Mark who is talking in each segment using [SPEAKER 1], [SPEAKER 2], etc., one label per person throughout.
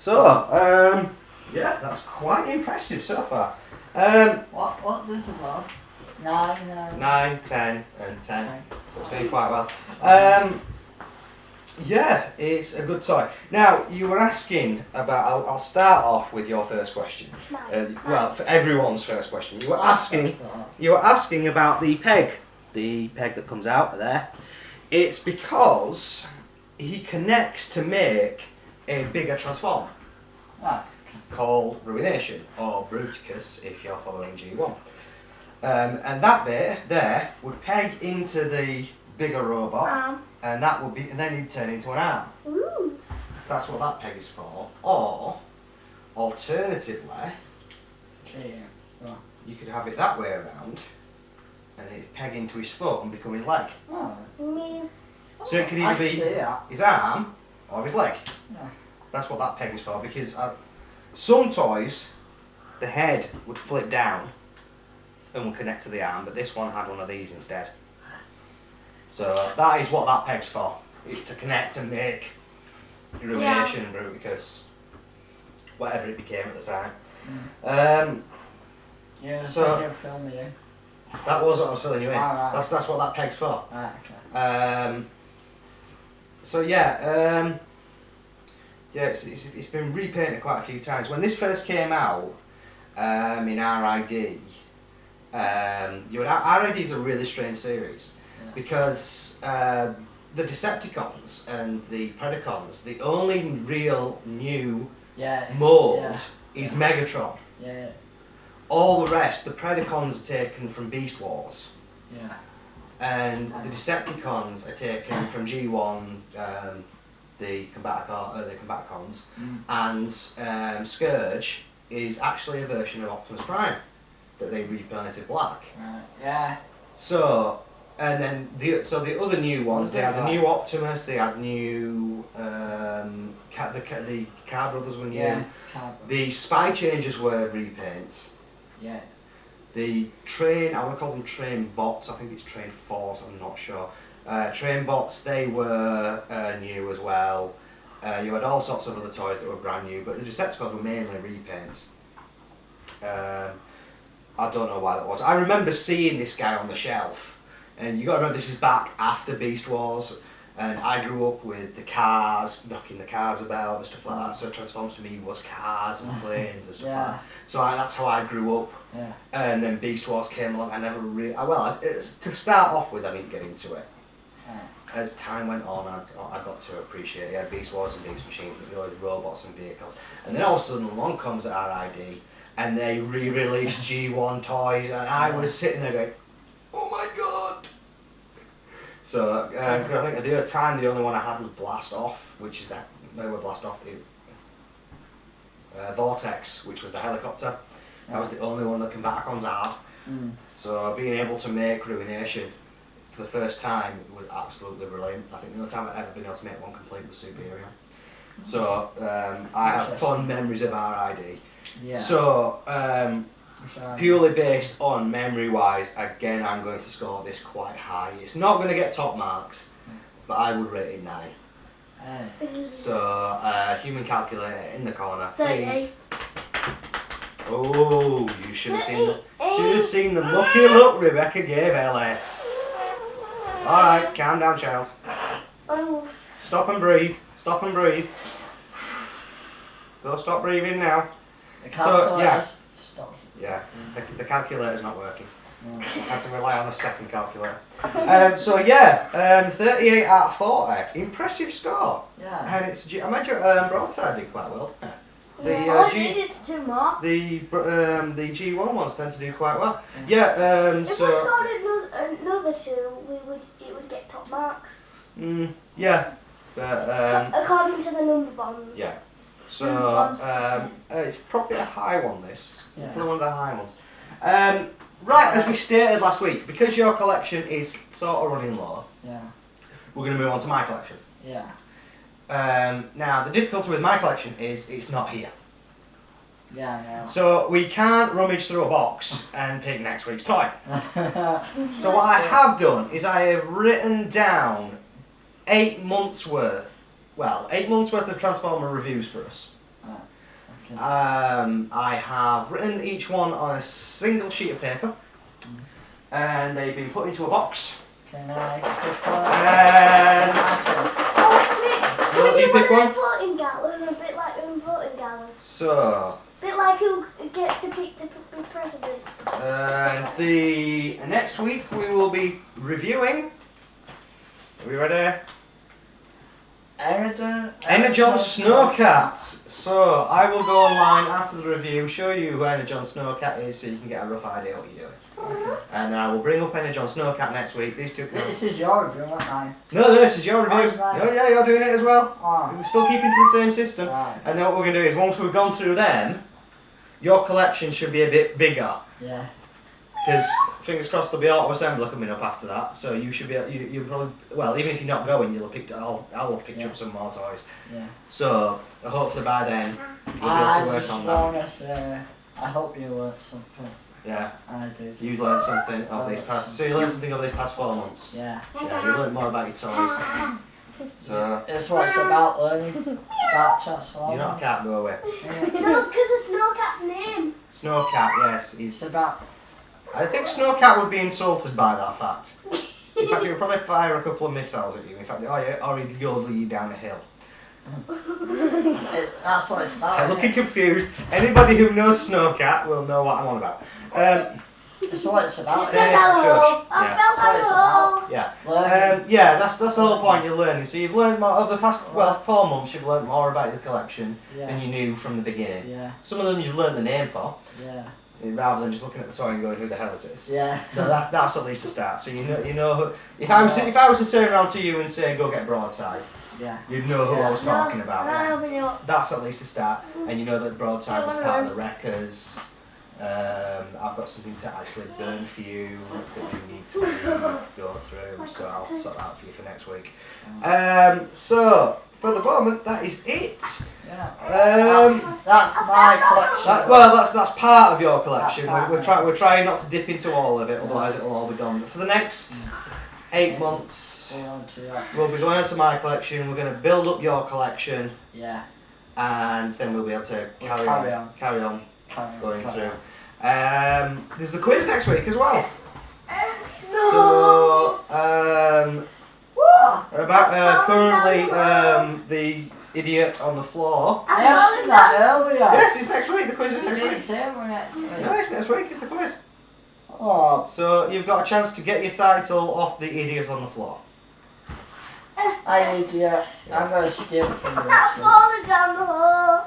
[SPEAKER 1] So, yeah, that's quite impressive so far.
[SPEAKER 2] What does it was? 9,
[SPEAKER 1] 9, 10 and 10. So it's doing quite well. Yeah, it's a good toy. Now, you were asking about, I'll start off with your first question. Well, for everyone's first question. You were asking about the peg that comes out of there. It's because he connects to make a bigger transformer.
[SPEAKER 2] Right.
[SPEAKER 1] Called Ruination, or Bruticus if you're following G1. And that bit there would peg into the bigger robot, and that would be, and then you'd turn into an arm.
[SPEAKER 3] Ooh.
[SPEAKER 1] That's what that peg is for. Or, alternatively, you could have it that way around, and it'd peg into his foot and become his leg.
[SPEAKER 2] Oh.
[SPEAKER 1] So it could either be his arm or his leg.
[SPEAKER 2] Yeah.
[SPEAKER 1] That's what that peg is for, because some toys, the head would flip down and would connect to the arm, but this one had one of these instead. So that is what that peg's for. It's to connect and make Ruination and Bruticus, whatever it became at the time.
[SPEAKER 2] Yeah,
[SPEAKER 1] so
[SPEAKER 2] you're filming you.
[SPEAKER 1] That was what I was filling you in.
[SPEAKER 2] Right.
[SPEAKER 1] That's what that peg's for.
[SPEAKER 2] Right, okay.
[SPEAKER 1] So yeah, yeah, it's been repainted quite a few times. When this first came out in RID, RID is a really strange series because the Decepticons and the Predacons, the only real new mould is Megatron.
[SPEAKER 2] Yeah.
[SPEAKER 1] All the rest, the Predacons are taken from Beast Wars.
[SPEAKER 2] Yeah.
[SPEAKER 1] And the Decepticons are taken from G1, the Combaticons, and Scourge is actually a version of Optimus Prime that they repainted black.
[SPEAKER 2] Yeah.
[SPEAKER 1] So, and then the other new ones, they had the new Optimus, they had new the Car Brothers were new.
[SPEAKER 2] Yeah.
[SPEAKER 1] The Spy Changers were repaints.
[SPEAKER 2] Yeah.
[SPEAKER 1] The train, I want to call them train bots, I think it's train force, I'm not sure. Train bots, they were new as well. You had all sorts of other toys that were brand new, but the Decepticons were mainly repaints. I don't know why that was. I remember seeing this guy on the shelf, and you got to remember this is back after Beast Wars, and I grew up with the cars, knocking the cars about and stuff like that, so Transformers to me was cars and planes and stuff like that. So that's how I grew up.
[SPEAKER 2] Yeah.
[SPEAKER 1] And then Beast Wars came along. I never really, to start off with, I didn't get into it. As time went on, I got to appreciate it. You had Beast Wars and Beast Machines, with robots and vehicles. And then all of a sudden, along comes RID, and they re-released G1 toys, and I was sitting there going, oh my god! So, I think at the time, the only one I had was Blast Off, which is that, no, Blast Off, Vortex, which was the helicopter. That was the only one that Combaticons had. So being able to make Ruination for the first time was absolutely brilliant. I think the only time I've ever been able to make one complete was Superior. So I have fond memories of RID.
[SPEAKER 2] Yeah.
[SPEAKER 1] So purely based on memory wise, again I'm going to score this quite high. It's not going to get top marks, but I would rate it 9. So human calculator in the corner, please. Oh, you should have seen the lucky look Rebecca gave Ellie. Alright, calm down, child. Stop and breathe. Stop and breathe. Don't stop breathing now.
[SPEAKER 2] The calculator stops.
[SPEAKER 1] Yeah, the calculator's not working. I had to rely on a second calculator. So yeah, 38 out of 40. Impressive score.
[SPEAKER 2] Yeah.
[SPEAKER 1] And it's, I imagine Broadside did quite well. The
[SPEAKER 3] it's 2 more.
[SPEAKER 1] The G1 ones tend to do quite well. Yeah.
[SPEAKER 3] If we started another 2, it would get top marks.
[SPEAKER 1] Yeah. But
[SPEAKER 3] according to the number bonds.
[SPEAKER 1] Yeah. So it's probably a high one. This.
[SPEAKER 2] Yeah.
[SPEAKER 1] Probably one of the high ones. Right, as we stated last week, because your collection is sort of running low.
[SPEAKER 2] Yeah.
[SPEAKER 1] We're going to move on to my collection.
[SPEAKER 2] Yeah.
[SPEAKER 1] Now, the difficulty with my collection is it's not here.
[SPEAKER 2] Yeah.
[SPEAKER 1] So we can't rummage through a box and pick next week's toy. So what I have done is I have written down 8 months worth, 8 months worth of Transformer reviews for us.
[SPEAKER 2] Okay.
[SPEAKER 1] I have written each one on a single sheet of paper, and they've been put into a box.
[SPEAKER 2] Can I pick one?
[SPEAKER 1] And
[SPEAKER 3] Can we
[SPEAKER 1] you
[SPEAKER 3] do
[SPEAKER 1] pick
[SPEAKER 3] one
[SPEAKER 1] one?
[SPEAKER 3] of them voting galas? A bit like them voting galas.
[SPEAKER 1] So,
[SPEAKER 3] A bit like who gets to pick the president.
[SPEAKER 1] and the next week we will be reviewing. Are we ready? Energon Snowcat. So I will go online after the review, show you who Energon Snowcat is, so you can get a rough idea what you're doing. And I will bring up Energon Snowcat next week. These two.
[SPEAKER 2] This is your review, not mine.
[SPEAKER 1] No, this is your review.
[SPEAKER 2] Oh, it's mine.
[SPEAKER 1] Oh yeah, you're doing it as well.
[SPEAKER 2] Oh,
[SPEAKER 1] We're still keeping to the same system.
[SPEAKER 2] right.
[SPEAKER 1] And then what we're going to do is once we've gone through them, your collection should be a bit bigger.
[SPEAKER 2] Yeah.
[SPEAKER 1] Because fingers crossed there'll be auto assembler coming up after that, so you should be you probably, well, even if you're not going, you'll have picked I'll have picked up some more toys.
[SPEAKER 2] Yeah.
[SPEAKER 1] So hopefully by then you'll be able
[SPEAKER 2] I
[SPEAKER 1] to work
[SPEAKER 2] just
[SPEAKER 1] on that.
[SPEAKER 2] wanna say, I hope you learnt something.
[SPEAKER 1] Yeah,
[SPEAKER 2] I did.
[SPEAKER 1] you learned something of these past. So you learned something over these past 4 months.
[SPEAKER 2] Yeah.
[SPEAKER 1] Yeah, you learned more about your toys. So
[SPEAKER 2] It's what it's about, learning about chats.
[SPEAKER 1] you're not a cat, go away.
[SPEAKER 3] No, because of Snowcat's name.
[SPEAKER 1] Snowcat, yes,
[SPEAKER 2] It's
[SPEAKER 1] he's.
[SPEAKER 2] about.
[SPEAKER 1] I think Snowcat would be insulted by that fact. In fact, he would probably fire a couple of missiles at you. In fact, or he'd yodel you down a hill.
[SPEAKER 2] That's what it's about.
[SPEAKER 1] I'm looking confused. Anybody who knows Snowcat will know what I'm on about.
[SPEAKER 2] It's what it's about.
[SPEAKER 1] Say it,
[SPEAKER 3] Hello.
[SPEAKER 1] Kush.
[SPEAKER 3] I
[SPEAKER 1] Yeah.
[SPEAKER 3] spelled
[SPEAKER 2] That's
[SPEAKER 3] hello.
[SPEAKER 1] Yeah.
[SPEAKER 2] Learning.
[SPEAKER 1] Yeah, that's the whole point you're learning. So you've learned more over the past 4 months. You've learned more about the collection than
[SPEAKER 2] Yeah.
[SPEAKER 1] you knew from the beginning.
[SPEAKER 2] Yeah.
[SPEAKER 1] Some of them you've learned the name for,
[SPEAKER 2] Yeah.
[SPEAKER 1] rather than just looking at the toy and going, "Who the hell is this?"
[SPEAKER 2] Yeah.
[SPEAKER 1] So that's at least a start. So you know who, if I was to turn around to you and say go get Broadside,
[SPEAKER 2] Yeah.
[SPEAKER 1] you'd know who I was talking about.
[SPEAKER 3] No, we know.
[SPEAKER 1] That's at least a start, and you know that Broadside was part of the Wreckers. I've got something to actually burn for you that you need to go through, so I'll sort that out for you for next week. So for the moment, that is it.
[SPEAKER 2] Yeah. That's my collection.
[SPEAKER 1] That's part of your collection.
[SPEAKER 2] That's
[SPEAKER 1] We're trying not to dip into all of it, otherwise it'll all be gone. For the next 8 months, we'll be going into my collection. We're going to build up your collection,
[SPEAKER 2] Yeah.
[SPEAKER 1] and then we'll be able to carry on going through. There's the quiz next week as well. So about currently the idiot on the floor.
[SPEAKER 2] I asked you that earlier.
[SPEAKER 1] Yes, it's next week. The quiz is
[SPEAKER 2] You
[SPEAKER 1] next
[SPEAKER 2] didn't
[SPEAKER 1] week.
[SPEAKER 2] say it was next week.
[SPEAKER 1] No, it's next week. It's the quiz.
[SPEAKER 2] Oh,
[SPEAKER 1] So you've got a chance to get your title off the idiot on the floor.
[SPEAKER 2] I idiot. I'm gonna skip from
[SPEAKER 3] I'm
[SPEAKER 2] this week.
[SPEAKER 3] falling down the hole.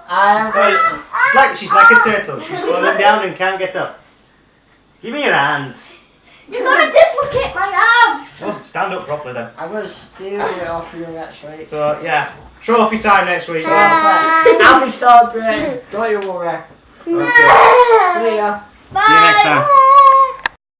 [SPEAKER 1] She's like a turtle. She's falling down and can't get up. Give me your hands.
[SPEAKER 3] You're gonna dislocate my arm.
[SPEAKER 1] Oh, stand up properly then.
[SPEAKER 2] I'm gonna steal it off you next week.
[SPEAKER 1] So yeah, trophy time next week.
[SPEAKER 2] I'll be celebrating. Don't you worry.
[SPEAKER 1] Okay.
[SPEAKER 2] See ya.
[SPEAKER 3] Bye.
[SPEAKER 1] See you next time.